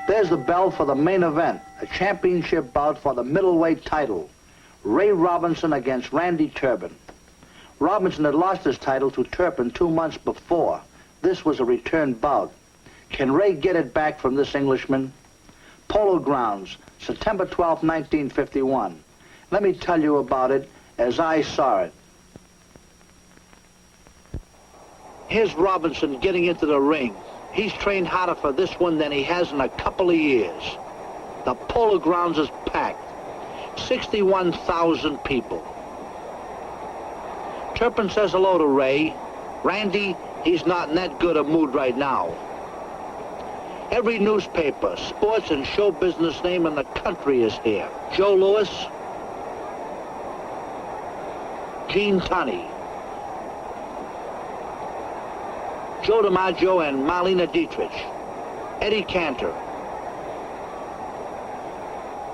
There's the bell for the main event, a championship bout for the middleweight title. Ray Robinson against Randy Turpin. Robinson had lost his title to Turpin 2 months before. This was a return bout. Can Ray get it back from this Englishman? Polo Grounds, September 12, 1951. Let me tell you about it as I saw it. Here's Robinson getting into the ring. He's trained harder for this one than he has in a couple of years. The Polo Grounds is packed. 61,000 people. Turpin says hello to Ray. Randy, he's not in that good a mood right now. Every newspaper, sports, and show business name in the country is here. Joe Louis, Gene Tunney, Joe DiMaggio and Marlena Dietrich, Eddie Cantor,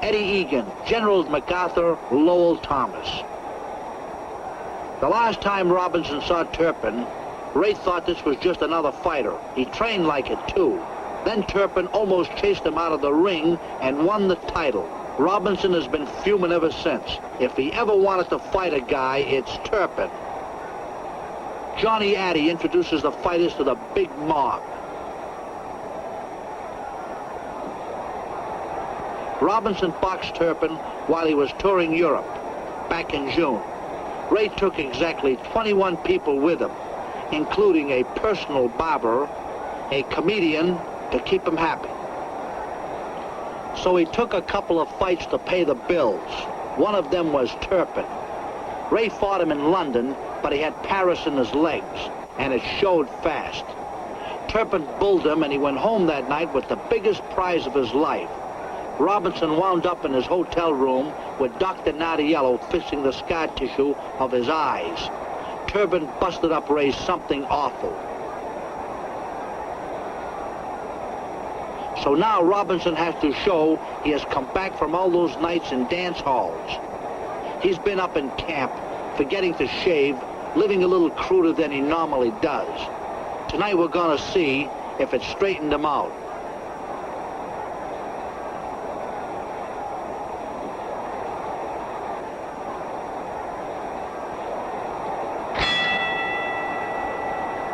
Eddie Egan, Generals MacArthur, Lowell Thomas. The last time Robinson saw Turpin, Ray thought this was just another fighter. He trained like it, too. Then Turpin almost chased him out of the ring and won the title. Robinson has been fuming ever since. If he ever wanted to fight a guy, it's Turpin. Johnny Addy introduces the fighters to the big mob. Robinson boxed Turpin while he was touring Europe back in June. Ray took exactly 21 people with him, including a personal barber, a comedian to keep him happy. So he took a couple of fights to pay the bills. One of them was Turpin. Ray fought him in London, but he had Paris in his legs, and it showed fast. Turpin bulled him, and he went home that night with the biggest prize of his life. Robinson wound up in his hotel room with Dr. Nardiello fixing the scar tissue of his eyes. Turpin busted up Ray something awful. So now Robinson has to show he has come back from all those nights in dance halls. He's been up in camp, forgetting to shave, living a little cruder than he normally does. Tonight we're gonna see if it straightened him out.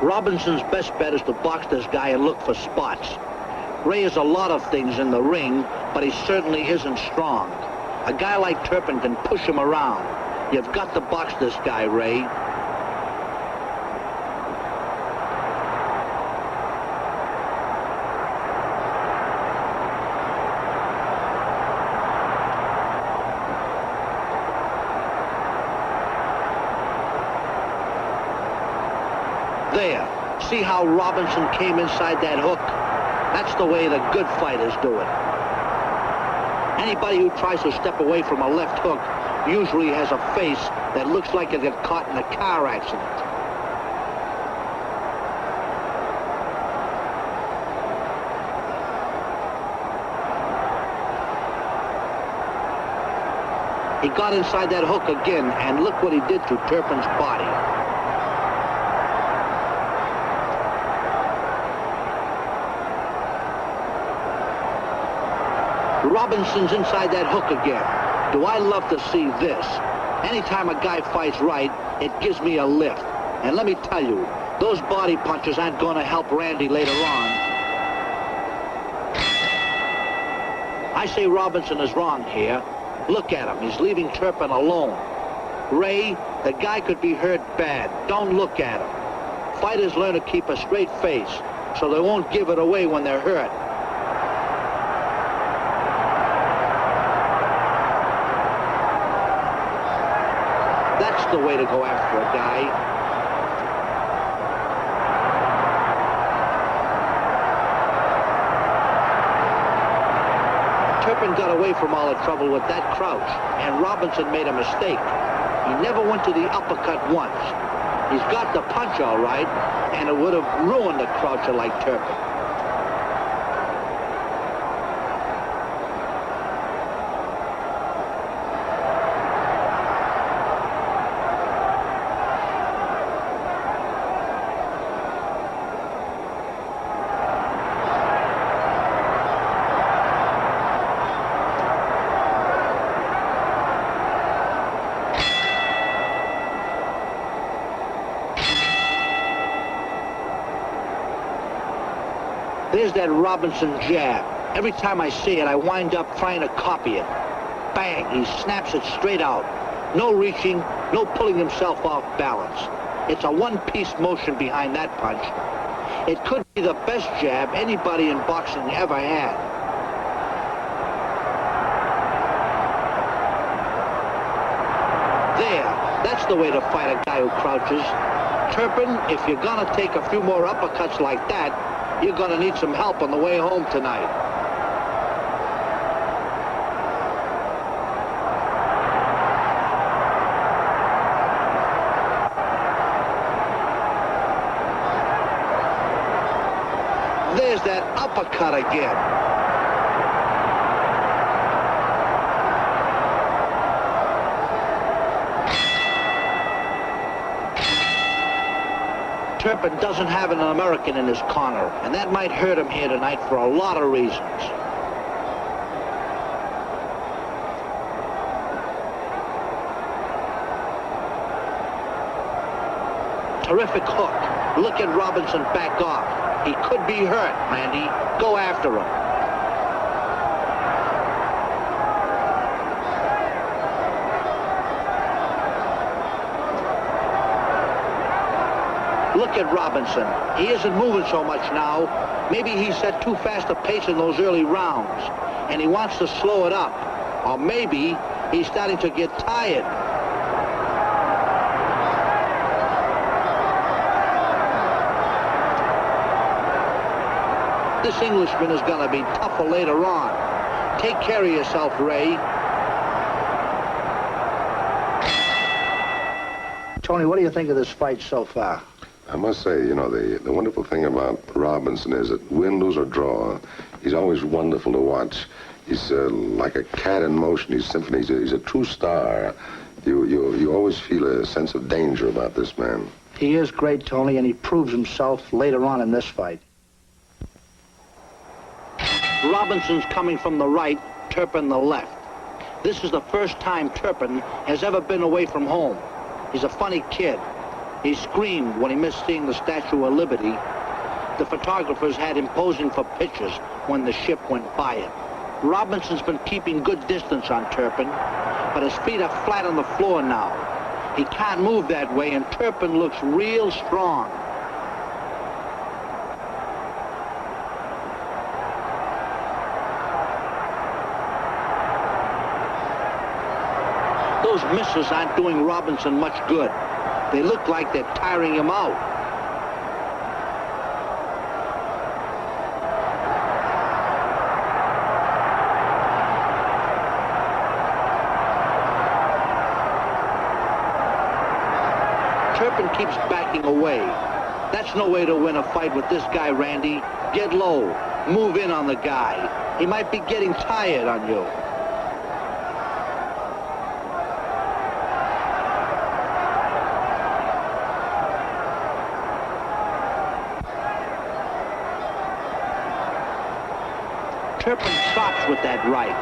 Robinson's best bet is to box this guy and look for spots. Ray is a lot of things in the ring, but he certainly isn't strong. A guy like Turpin can push him around. You've got to box this guy, Ray. There. See how Robinson came inside that hook? That's the way the good fighters do it. Anybody who tries to step away from a left hook usually has a face that looks like it got caught in a car accident. He got inside that hook again, and look what he did to Turpin's body. Robinson's inside that hook again. Do I love to see this? Anytime a guy fights right, it gives me a lift. And let me tell you, those body punches aren't going to help Randy later on. I say Robinson is wrong here. Look at him. He's leaving Turpin alone. Ray, the guy could be hurt bad. Don't look at him. Fighters learn to keep a straight face, so they won't give it away when they're hurt. That's the way to go after a guy. Turpin got away from all the trouble with that crouch, and Robinson made a mistake. He never went to the uppercut once. He's got the punch all right, and it would have ruined a croucher like Turpin. There's that Robinson jab. Every time I see it, I wind up trying to copy it. Bang, he snaps it straight out. No reaching, no pulling himself off balance. It's a one-piece motion behind that punch. It could be the best jab anybody in boxing ever had. There, that's the way to fight a guy who crouches. Turpin, if you're gonna take a few more uppercuts like that, you're gonna need some help on the way home tonight. There's that uppercut again. Turpin doesn't have an American in his corner, and that might hurt him here tonight for a lot of reasons. Terrific hook. Look at Robinson back off. He could be hurt, Randy. Go after him. Look at Robinson. He isn't moving so much now. Maybe he set too fast a pace in those early rounds, and he wants to slow it up. Or maybe he's starting to get tired. This Englishman is going to be tougher later on. Take care of yourself, Ray. Tony, what do you think of this fight so far? I must say, you know, the wonderful thing about Robinson is that win, lose, or draw, he's always wonderful to watch. He's like a cat in motion. He's symphony. He's a true star. You always feel a sense of danger about this man. He is great, Tony, and he proves himself later on in this fight. Robinson's coming from the right, Turpin the left. This is the first time Turpin has ever been away from home. He's a funny kid. He screamed when he missed seeing the Statue of Liberty. The photographers had him posing for pictures when the ship went by him. Robinson's been keeping good distance on Turpin, but his feet are flat on the floor now. He can't move that way, and Turpin looks real strong. Those misses aren't doing Robinson much good. They look like they're tiring him out. Turpin keeps backing away. That's no way to win a fight with this guy, Randy. Get low. Move in on the guy. He might be getting tired on you. Turpin chops with that right.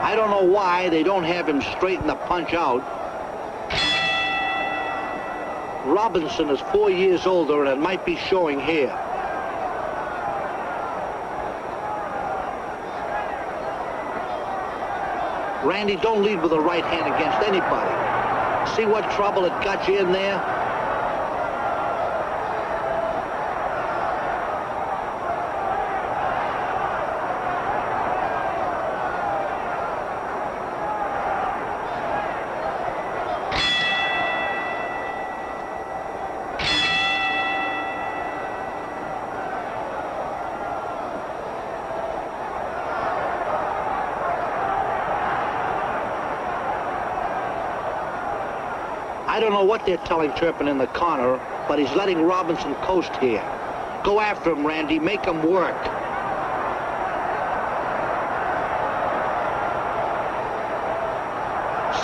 I don't know why they don't have him straighten the punch out. Robinson is 4 years older, and it might be showing here. Randy, don't lead with the right hand against anybody. See what trouble it got you in there? I don't know what they're telling Turpin in the corner, but he's letting Robinson coast here. Go after him, Randy. Make him work.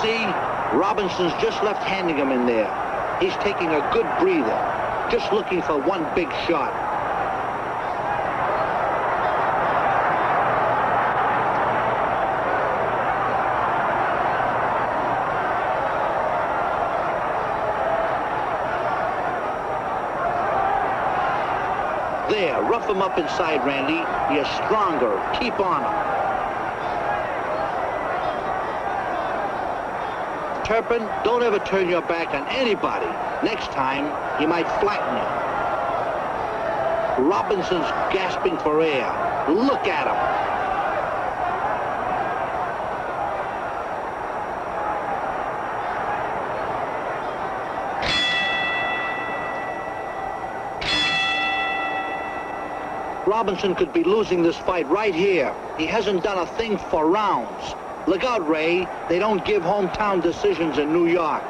See? Robinson's just left-handing him in there. He's taking a good breather, just looking for one big shot. There, There, rough him up inside, Randy. You're stronger. Keep on him. Turpin, don't ever turn your back on anybody. Next time, he might flatten you. Robinson's gasping for air. Look at him. Robinson could be losing this fight right here. He hasn't done a thing for rounds. Look out, Ray. They don't give hometown decisions in New York.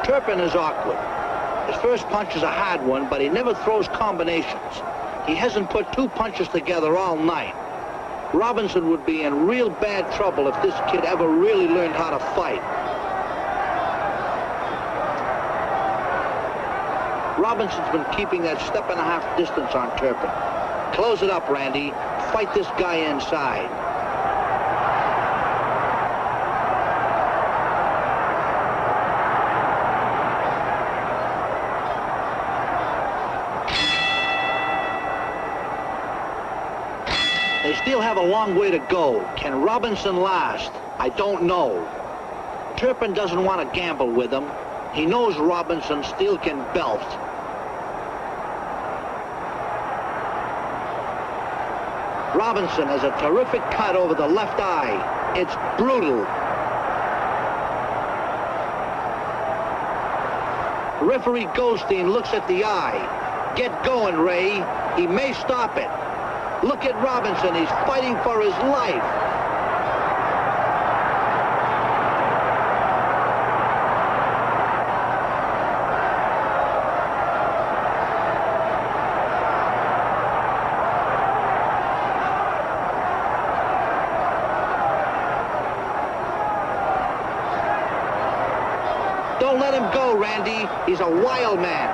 Turpin is awkward. His first punch is a hard one, but he never throws combinations. He hasn't put two punches together all night. Robinson would be in real bad trouble if this kid ever really learned how to fight. Robinson's been keeping that step-and-a-half distance on Turpin. Close it up, Randy. Fight this guy inside. They still have a long way to go. Can Robinson last? I don't know. Turpin doesn't want to gamble with him. He knows Robinson still can belt. Robinson has a terrific cut over the left eye. It's brutal. Referee Goldstein looks at the eye. Get going, Ray. He may stop it. Look at Robinson. He's fighting for his life. Don't let him go, Randy. He's a wild man.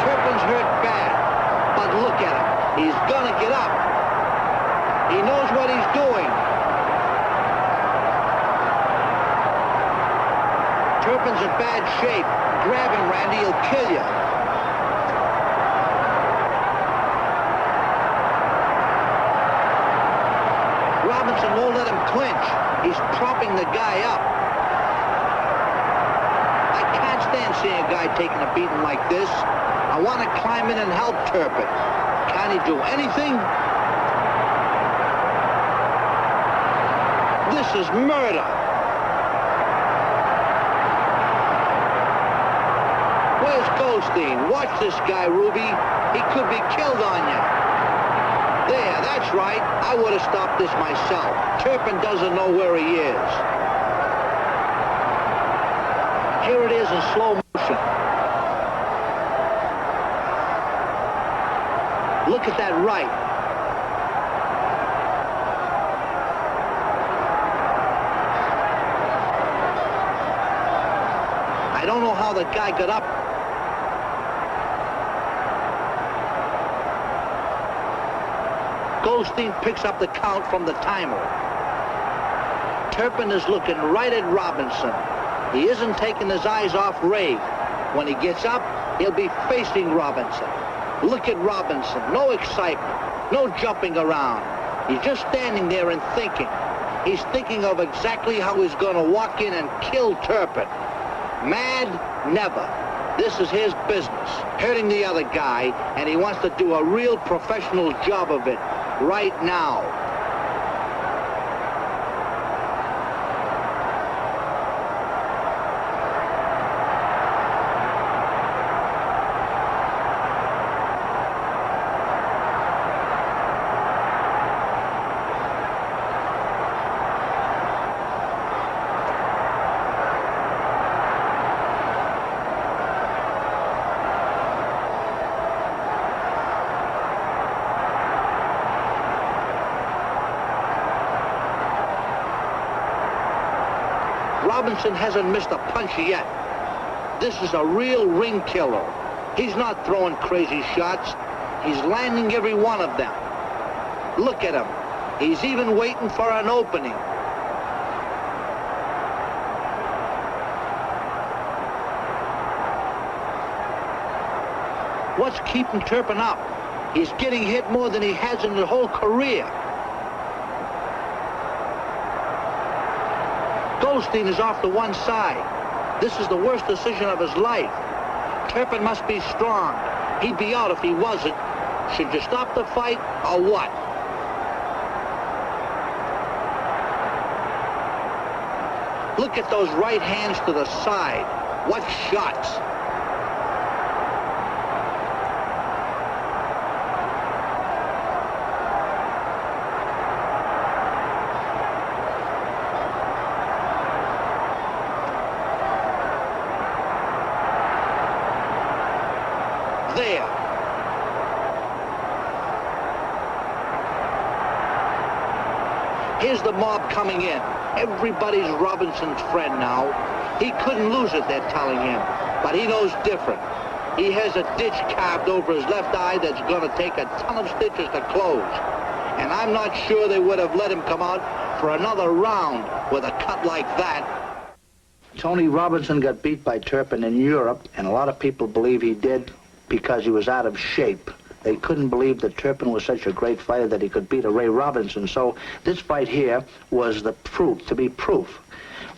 Turpin's hurt bad, but look at him. He's gonna get up. He knows what he's doing. Turpin's in bad shape. Grab him, Randy. He'll kill you. Robinson won't let him clinch. He's propping the guy up. I can't stand seeing a guy taking a beating like this. I want to climb in and help Turpin. Can he do anything? This is murder. Where's Goldstein? Watch this guy, Ruby. He could be killed on you. There, that's right. I would have stopped this myself. Turpin doesn't know where he is. Here it is in slow motion. Look at that right. I don't know how the guy got up. Goldstein picks up the count from the timer. Turpin is looking right at Robinson. He isn't taking his eyes off Ray. When he gets up, he'll be facing Robinson. Look at Robinson. No excitement. No jumping around. He's just standing there and thinking. He's thinking of exactly how he's going to walk in and kill Turpin. Mad? Never. This is his business, hurting the other guy, and he wants to do a real professional job of it right now. Robinson hasn't missed a punch yet. This is a real ring killer. He's not throwing crazy shots. He's landing every one of them. Look at him. He's even waiting for an opening. What's keeping Turpin up? He's getting hit more than he has in his whole career. Goldstein is off to one side. This is the worst decision of his life. Turpin must be strong. He'd be out if he wasn't. Should you stop the fight or what? Look at those right hands to the side. What shots! There. Here's the mob coming in. Everybody's Robinson's friend now. He couldn't lose it, they're telling him. But he knows different. He has a ditch carved over his left eye that's going to take a ton of stitches to close. And I'm not sure they would have let him come out for another round with a cut like that. Tony Robinson got beat by Turpin in Europe, and a lot of people believe he did because he was out of shape. They couldn't believe that Turpin was such a great fighter that he could beat a Ray Robinson. So this fight here was the proof, to be proof.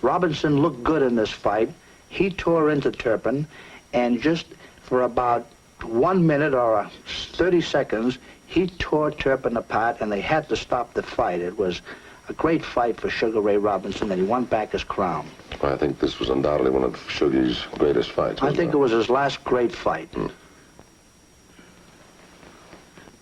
Robinson looked good in this fight. He tore into Turpin, and just for about 1 minute or 30 seconds, he tore Turpin apart, and they had to stop the fight. It was a great fight for Sugar Ray Robinson, and he won back his crown. I think this was undoubtedly one of Sugar's greatest fights. I think it was his last great fight.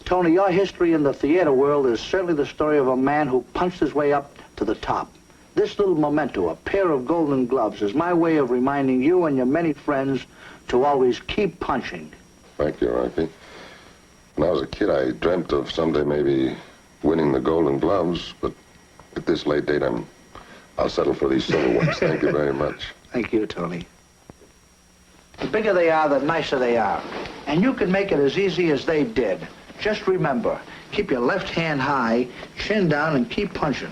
Tony, your history in the theater world is certainly the story of a man who punched his way up to the top. This little memento, a pair of golden gloves, is my way of reminding you and your many friends to always keep punching. Thank you, Rocky. When I was a kid, I dreamt of someday maybe winning the golden gloves, but at this late date, I'll settle for these silver ones. Thank you very much. Thank you, Tony. The bigger they are, the nicer they are. And you can make it as easy as they did. Just remember, keep your left hand high, chin down, and keep punching.